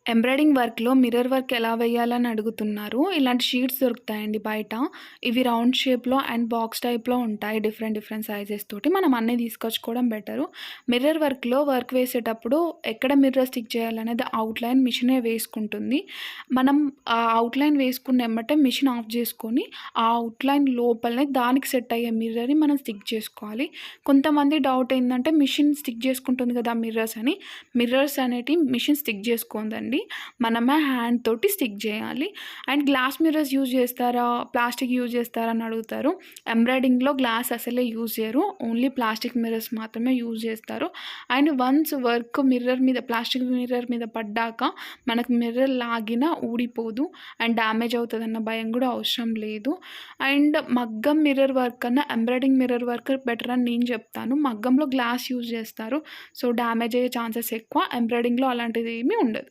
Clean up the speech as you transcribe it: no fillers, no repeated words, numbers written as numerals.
Embroidering వర్క్‌లో mirror work ఎలా వేయాలని అడుగుతున్నారు. ఇలాంటి షీట్స్ దొరుకుతాయండి బయట. ఇవి రౌండ్ షేప్‌లో అండ్ బాక్స్ టైప్‌లో ఉంటాయి. డిఫరెంట్ డిఫరెంట్ సైజెస్ తోటి. మనం అన్నీ తీసుకొచ్చుకోవడం బెటరు. మిర్రర్ వర్క్‌లో వర్క్ వేసేటప్పుడు ఎక్కడ మిర్రర్ స్టిక్ చేయాలనేది అవుట్‌లైన్ మిషనే వేసుకుంటుంది. మనం ఆ అవుట్‌లైన్ వేసుకున్న ఎమ్మటే మిషన్ ఆఫ్ చేసుకొని, ఆ అవుట్‌లైన్ లోపలనే దానికి సెట్ అయ్యే మిర్రర్‌ని మనం స్టిక్ చేసుకోవాలి. కొంతమంది డౌట్ ఏందంటే మిషన్ స్టిక్ చేసుకుంటుంది కదా మిర్రర్స్ అని. మిర్రర్స్ అనేటివి మిషన్ స్టిక్ చేసుకోదండి. మనమే హ్యాండ్ తోటి స్టిక్ జేయాలి. అండ్ గ్లాస్ మిర్రర్స్ యూజ్ జేస్తారా? ప్లాస్టిక్ యూజ్ జేస్తారా? అని అడుగుతారు. ఎంబ్రాయిడింగ్‌లో గ్లాస్ అసలే యూజ్ జేయరు. ఓన్లీ ప్లాస్టిక్ మిర్రర్స్ మాత్రమే యూజ్ జేస్తారు. అండ్ వన్స్ వర్క్ మిర్రర్ మీద ప్లాస్టిక్ మిర్రర్ మీద పడ్డాక మనకు మిర్రర్ లాగినా ఊడిపోదు. అండ్ డ్యామేజ్ అవుతదన్న భయం గూడా అవసరం లేదు. అండ్ మగ్గం మిర్రర్ వర్క్ కన్నా ఎంబ్రాయిడింగ్ మిర్రర్ వర్క్ బెటర్ అని నేను జెప్తాను. మగ్గంలో గ్లాస్ యూజ్ జేస్తారు. సో, డ్యామేజ్ అయ్యే ఛాన్సెస్ ఎక్కువ. ఎంబ్రాయిడింగ్‌లో అలాంటిదేమీ ఉండదు.